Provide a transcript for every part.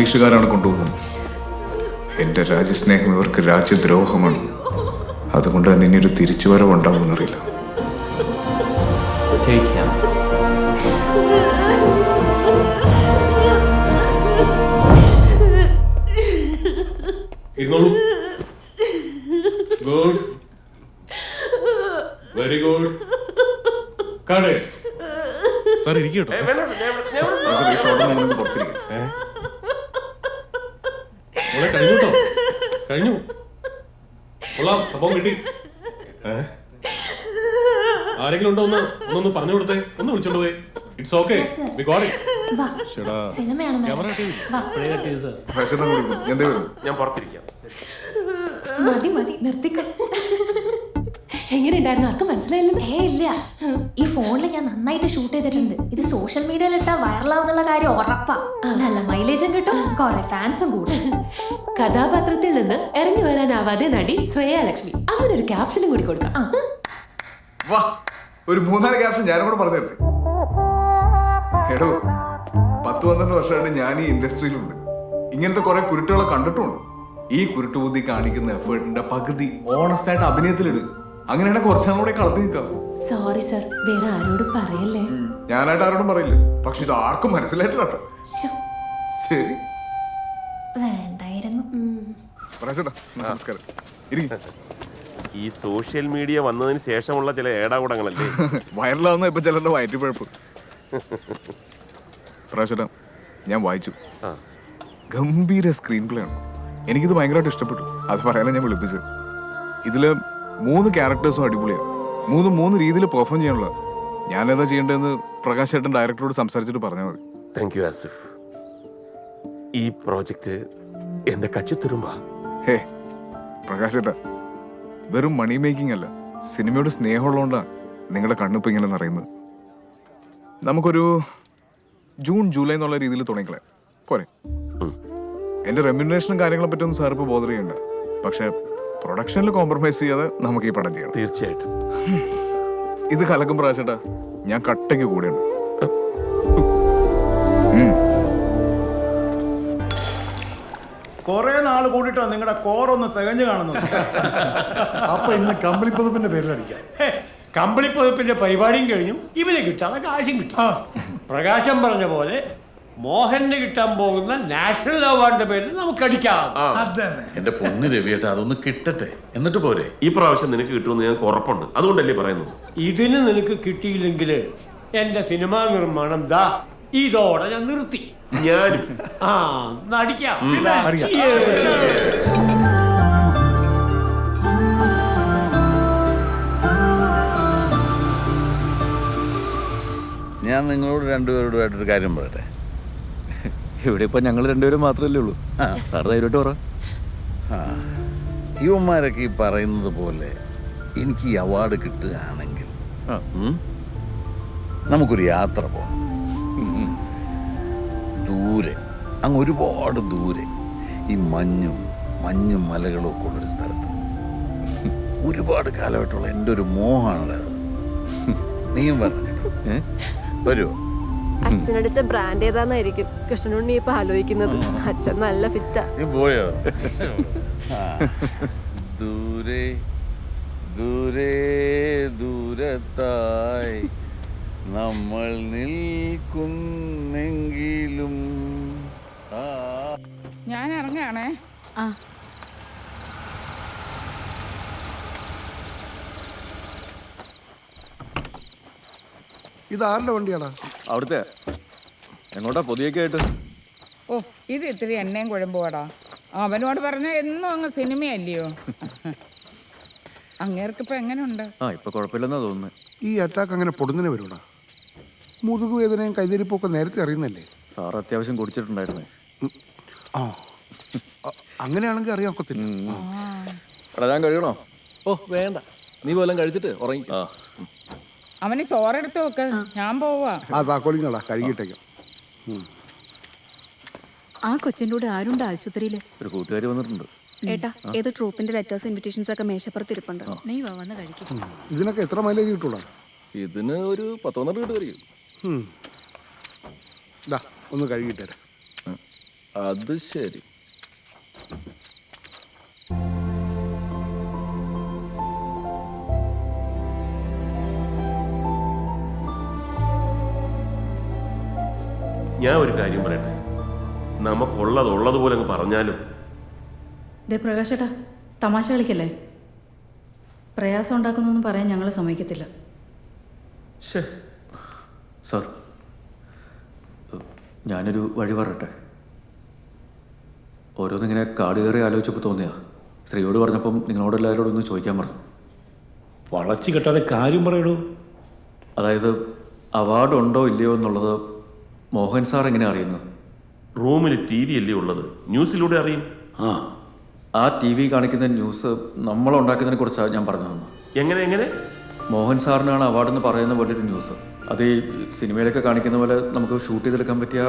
ബ്രിട്ടീഷുകാരാണ് കൊണ്ടുപോകുന്നത്. എൻ്റെ രാജ്യസ്നേഹം ഇവർക്ക് രാജ്യദ്രോഹമാണ്. അതുകൊണ്ട് തന്നെ ഇനിയൊരു തിരിച്ചുവരവുണ്ടാവുമെന്നറിയില്ല. ഇരുന്നോളൂ. Good, very good. കാണേ സാർ ഇരിക്കട്ടോ. കഴിഞ്ഞു കേട്ടോ, കഴിഞ്ഞു. കൊള്ളാം, സംഭവം കിട്ടി. ആരെങ്കിലും ഉണ്ടോ ഒന്നൊന്ന് പറഞ്ഞു കൊടുത്തേ, ഒന്ന് വിളിച്ചോണ്ട് പോയി. It's okay, we got it. ഞാൻ പുറത്തിരിക്കാം. മതി മതി, നിർത്തിക്കോ. എങ്ങനെയുണ്ടായിരുന്നു? ആർക്കും മനസ്സിലായില്ല. ഇല്ല, ഈ ഫോണിൽ ഞാൻ നന്നായിട്ട് ഷൂട്ട് ചെയ്തിട്ടുണ്ട്. ഇത് സോഷ്യൽ മീഡിയയിൽ ഇട്ടാ വൈറലാവുന്നുള്ള കാര്യം ഉറപ്പാ. നല്ല മൈലേജും കിട്ടും, കുറെ ഫാൻസും കൂടും. കഥാപാത്രത്തിൽ നിന്ന് ഇറങ്ങി വരാനാവാതെ നടി ശ്രേയ ലക്ഷ്മി, അങ്ങനെ ഒരു ക്യാപ്ഷനും കൂടി കൊടുക്കാം. ഒരു 3-4 ക്യാപ്ഷൻ ഞാനും കൂടെ പറഞ്ഞു. എടോ, 10-12 വർഷമായിട്ട് ഞാൻ ഈ ഇൻഡസ്ട്രിയിലുണ്ട്. ഇങ്ങനത്തെ കുറെ കുരുട്ടുകളെ കണ്ടിട്ടുണ്ട്. ഈ കുരുട്ടുബുദ്ധി കാണിക്കുന്ന എഫേർട്ടിന്റെ പകുതി ഓണസ്റ്റ് ആയിട്ട് അഭിനയത്തിലിട്. അങ്ങനെയാണ് കുറച്ചും കൂടെ കളത്തി നിൽക്കാം. സോറി സർ, വേറെ ആരോടും പറയല്ലേ. ഞാനായിട്ട് ആരോടും പറയില്ല, പക്ഷെ ഇത് ആർക്കും മനസ്സിലായിട്ടില്ല കേട്ടോ. ശരി, വേണ്ടായിരുന്നു. നമസ്കാരം. ഈ സോഷ്യൽ മീഡിയ വന്നതിന് ശേഷമുള്ള ചില ഏടാകൂടങ്ങളല്ലേ വൈറലാവുന്ന ഇപ്പൊ ചിലരുടെ വയറ്റിപ്പഴപ്പ്. പ്രാവശ്യം ഞാൻ വായിച്ചു, ഗംഭീര സ്ക്രീൻ പ്ലേ ആണ്. എനിക്കിത് ഭയങ്കരമായിട്ട് ഇഷ്ടപ്പെട്ടു. അത് പറയാനാണ് ഞാൻ വിളിപ്പിച്ചത്. ഇതില് 3 ക്യാരക്ടേഴ്സും അടിപൊളിയാണ്. 3 രീതിയിൽ പെർഫോം ചെയ്യാനുള്ള. ഞാനേതാ ചെയ്യേണ്ടതെന്ന് പ്രകാശ് ചേട്ടൻ ഡയറക്ടറോട് സംസാരിച്ചിട്ട് പറഞ്ഞാൽ മതി. Thank you Asif. ഈ പ്രോജക്റ്റ് എന്റെ കച്ചിത്തുരുമ്പാ. ഹേ പ്രകാശ് ചേട്ടാ, വെറും മണി മേക്കിംഗ് അല്ല, സിനിമയോട് സ്നേഹമുള്ളതുകൊണ്ടാണ് നിങ്ങളുടെ കണ്ണിപ്പോൾ ഇങ്ങനെ നിറയുന്നത്. നമുക്കൊരു ജൂൺ ജൂലൈ എന്നുള്ള രീതിയിൽ തുടങ്ങിക്കളെ പോരെ? എൻ്റെ റെമ്യൂണറേഷനും കാര്യങ്ങളെ പറ്റിയൊന്നും സാർ ഇപ്പോൾ ബോധർ ചെയ്യണ്ട. പക്ഷെ പ്രൊഡക്ഷനിൽ കോംപ്രമൈസ് ചെയ്യാതെ നമുക്ക് ഈ പടം ചെയ്യണം. തീർച്ചയായിട്ടും. ഇത് കലക്കും പ്രാവശ്യട്ടാ, ഞാൻ കട്ടയ്ക്ക് കൂടെയുണ്ട്. കുറെ നാൾ കൂടിയിട്ടാ നിങ്ങളുടെ കോറൊന്ന് തികഞ്ഞു കാണുന്നത്. അപ്പൊ ഇന്ന് കമ്പിളിപ്പുതപ്പിന്റെ പേരിലടിക്കാം. കമ്പിളിപ്പുതപ്പിന്റെ പരിപാടിയും കഴിഞ്ഞു, ഇവന് കിട്ടാതെ കാശും കിട്ടും. പ്രകാശം പറഞ്ഞ പോലെ മോഹന് കിട്ടാൻ പോകുന്ന നാഷണൽ അവാർഡിന്റെ പേരിൽ നമുക്ക് അടിക്കാം. എന്റെ പൊന്ന് രവിയേട്ടാ, അതൊന്ന് കിട്ടട്ടെ, എന്നിട്ട് പോരെ. ഈ പ്രാവശ്യം നിനക്ക് കിട്ടുമെന്ന് ഞങ്ങൾക്ക് ഉറപ്പുണ്ട്. അതുകൊണ്ടല്ലേ പറയുന്നത്. ഇതിന് നിനക്ക് കിട്ടിയില്ലെങ്കിൽ എന്റെ സിനിമാ നിർമ്മാണം ദാ ഇതോടെ ഞാൻ നിർത്തി. ഞാനും നടിക്കാം. ഞാൻ നിങ്ങളോട് രണ്ടുപേരോടുമായിട്ടൊരു കാര്യം പറയട്ടെ. ഇവിടെ ഇപ്പൊ ഞങ്ങൾ രണ്ടുപേരും മാത്രമല്ലേ ഉള്ളൂ. സാർ ധൈര്യമായിട്ട് പറ. യുവന്മാരൊക്കെ ഈ പറയുന്നത് പോലെ എനിക്ക് ഈ അവാർഡ് കിട്ടുകയാണെങ്കിൽ നമുക്കൊരു യാത്ര പോകണം. ദൂരെ, അങ്ങ് ഒരുപാട് ദൂരെ, ഈ മഞ്ഞും മലകളും ഒക്കെ ഉള്ളൊരു സ്ഥലത്ത്. ഒരുപാട് കാലമായിട്ടുള്ള എൻ്റെ ഒരു മോഹമാണ്. നീയും പറഞ്ഞു വരുമോ? അച്ഛനടിച്ച ബ്രാൻഡ് ഏതാന്നായിരിക്കും കൃഷ്ണനുണ്ണി ഇപ്പൊ ആലോചിക്കുന്നത്. അച്ഛൻ നല്ല ഫിറ്റാ. നീ പോയോ? ദൂരെ ദൂരെ ദൂരത്തായി നമ്മൾ നിൽക്കുന്നെങ്കിലും. ഞാൻ ഇറങ്ങാണേ. ഇതാരുടെ വണ്ടിയാടാ? അവിടുത്തെ എങ്ങോട്ടാ പൊതിയൊക്കെ ആയിട്ട്? ഓ, ഇത് ഇത്തിരി എണ്ണയും കുഴമ്പുവാടാ. അവനോട് പറഞ്ഞ എന്നും അങ്ങ് സിനിമയല്ലയോ. അങ്ങേർക്കിപ്പോ എങ്ങനെയുണ്ട്? ഇപ്പൊ കുഴപ്പമില്ലെന്നാ തോന്നുന്നു. ഈ അറ്റാക്ക് അങ്ങനെ പൊടുന്നതിനെ വരൂടാ. മുതുകുവേദനയും കൈതരിപ്പൊക്കെ നേരത്തെ അറിയുന്നല്ലേ? സാർ അത്യാവശ്യം കുടിച്ചിട്ടുണ്ടായിരുന്നേ. അങ്ങനെയാണെങ്കിൽ അറിയാൻ ഒക്കത്തില്ല. ഞാൻ കഴിയണോ? ഓ വേണ്ട, നീ പോലും കഴിച്ചിട്ട് ഉറങ്ങി. അവന് ചോറെടുത്ത് വെക്ക്, ഞാൻ പോവാ. താക്കോലിങ്ങളാ, കഴുകിയിട്ടേക്കാം. ആ കൊച്ചിൻ്റെ കൂടെ ആരുണ്ട് ആശുപത്രിയില്? ഒരു കൂട്ടുകാരി വന്നിട്ടുണ്ട്. ഏട്ടാ, ഏത് ട്രൂപ്പിന്റെ ലെറ്റേഴ്സ് ഇൻവിറ്റേഷൻസ് ഒക്കെ മേശപ്പുറത്തിരിപ്പുണ്ട്. നീ വന്ന് കഴിക്കും. ഇതിനൊക്കെ എത്ര മൈലേജ് കിട്ടൂടാ? ഇതിന് ഒരു 10-12 കിട്ടുമായിരിക്കും. ഒന്ന് കഴുകിയിട്ടേരാ. അത് ശരി. ഞാൻ ഒരു കാര്യം പറയട്ടെ, നമുക്കുള്ളത് ഉള്ളതുപോലെ അങ്ങ് പറഞ്ഞാലും. പ്രകാശേട്ടാ, തമാശ കളിക്കല്ലേ? പ്രയാസം ഉണ്ടാക്കുന്നൊന്നും പറയാൻ ഞങ്ങൾ സമ്മതിക്കത്തില്ല. സാർ, ഞാനൊരു വഴി പറയട്ടെ. ഓരോന്നിങ്ങനെ കാട് കയറി ആലോചിച്ചപ്പോൾ തോന്നിയാ. ശ്രീയോട് പറഞ്ഞപ്പം നിങ്ങളോട് എല്ലാവരോടും ഒന്ന് ചോദിക്കാൻ പറഞ്ഞു. വളച്ചു കെട്ടാതെ കാര്യം പറയടൂ. അതായത് അവാർഡ് ഉണ്ടോ ഇല്ലയോ എന്നുള്ളത് മോഹൻ സാർ എങ്ങനെ അറിയുന്നു? റൂമിൽ TV അല്ലേ ഉള്ളത്, ന്യൂസിലൂടെ അറിയും. ആ TV കാണിക്കുന്ന ന്യൂസ് നമ്മളുണ്ടാക്കുന്നതിനെ കുറിച്ചാണ് ഞാൻ പറഞ്ഞു തന്നു. എങ്ങനെ? മോഹൻ സാറിനാണ് അവാർഡ് എന്ന് പറയുന്ന പോലെ ഒരു ന്യൂസ്. അത് ഈ സിനിമയിലൊക്കെ കാണിക്കുന്ന പോലെ നമുക്ക് ഷൂട്ട് ചെയ്തെടുക്കാൻ പറ്റിയ,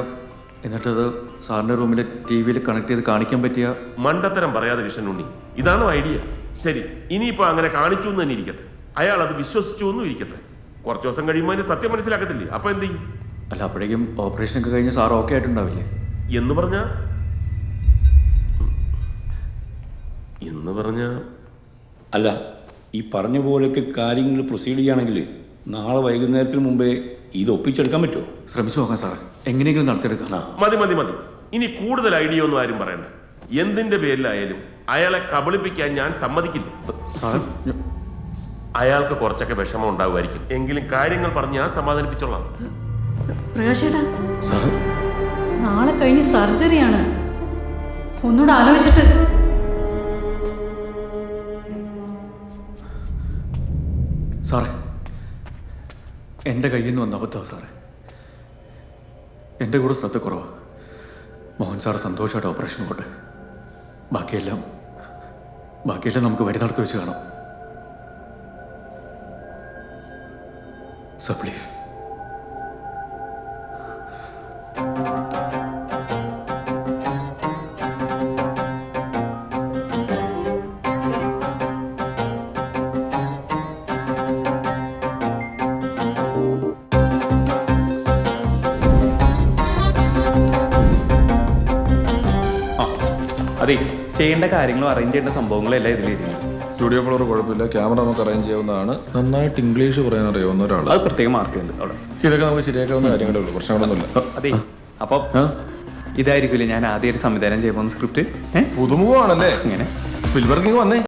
എന്നിട്ടത് സാറിൻ്റെ റൂമിൽ TV കണക്ട് ചെയ്ത് കാണിക്കാൻ പറ്റിയ. മണ്ടത്തരം പറയാതെ കൃഷ്ണനുണ്ണി, ഇതാണ് ഐഡിയ. ശരി, ഇനിയിപ്പോൾ അങ്ങനെ കാണിച്ചു എന്ന് തന്നെ ഇരിക്കട്ടെ, അയാൾ അത് വിശ്വസിച്ചു എന്നും ഇരിക്കട്ടെ. കുറച്ച് ദിവസം കഴിയുമ്പോൾ അതിന് സത്യം മനസ്സിലാക്കത്തില്ലേ? അപ്പോൾ എന്ത് ചെയ്യും? അല്ല, അപ്പോഴേക്കും ഓപ്പറേഷനൊക്കെ കഴിഞ്ഞ് സാർ ഓക്കെ ആയിട്ടുണ്ടാവില്ലേ? എന്ന് പറഞ്ഞ അല്ല, ഈ പറഞ്ഞ പോലെയൊക്കെ കാര്യങ്ങൾ പ്രൊസീഡ് ചെയ്യുകയാണെങ്കിൽ നാളെ വൈകുന്നേരത്തിന് മുമ്പേ ഇത് ഒപ്പിച്ചെടുക്കാൻ പറ്റുമോ? ശ്രമിച്ചു നോക്കാം സാർ, എങ്ങനെയെങ്കിലും നടത്തിയെടുക്കാം. മതി. ഇനി കൂടുതൽ ഐഡിയ ഒന്നും ആരും പറയണ്ട. എന്തിന്റെ പേരിലായാലും അയാളെ കബളിപ്പിക്കാൻ ഞാൻ സമ്മതിക്കില്ല. അയാൾക്ക് കുറച്ചൊക്കെ വിഷമം ഉണ്ടാവുമായിരിക്കും, എങ്കിലും കാര്യങ്ങൾ പറഞ്ഞ് ഞാൻ സമാധാനിപ്പിച്ചോളാം. പ്രകാശേട്ടാ, നാളെ കഴിഞ്ഞ് സർജറിയാണ്. ഒന്നുകൂടെ ആലോചിച്ചിട്ട്. സാറേ, എൻ്റെ കയ്യിൽ നിന്ന് വന്ന അബദ്ധമാണ് സാറേ. എൻ്റെ കൂടെ ശ്രദ്ധ കുറവാണ്. മോഹൻ സാർ സന്തോഷമായിട്ട് ഓപ്പറേഷൻ പോട്ടെ. ബാക്കിയെല്ലാം നമുക്ക് വഴി നടത്തി വെച്ച് കാണാം. Sir please. അതെ, ചെയ്യേണ്ട കാര്യങ്ങളും അറേഞ്ച് ചെയ്യേണ്ട സംഭവങ്ങളെല്ലാം ഇതിലിരിക്കുന്നു. സ്റ്റുഡിയോ ഫ്ലോർ കുഴപ്പമില്ല, ക്യാമറ നമുക്ക് അറേഞ്ച് ചെയ്യാവുന്നതാണ്. നന്നായിട്ട് ഇംഗ്ലീഷ് പറയാൻ അറിയാവുന്ന ഒരാൾ, അത് പ്രത്യേകം മാർക്ക് ചെയ്യുന്നുണ്ട് അവിടെ. ഇതൊക്കെ നമുക്ക് ശരിയാക്കാവുന്ന കാര്യങ്ങളേ ഉള്ളൂ, പ്രശ്നങ്ങളൊന്നുമില്ല. അതെ, അപ്പം ഇതായിരിക്കില്ലേ ഞാൻ ആദ്യമായിട്ട് സംവിധാനം ചെയ്യുമ്പോൾ സ്ക്രിപ്റ്റ് പുതുമുഖമാണല്ലേ? അങ്ങനെ സ്പിൽബർഗ് വന്നേ.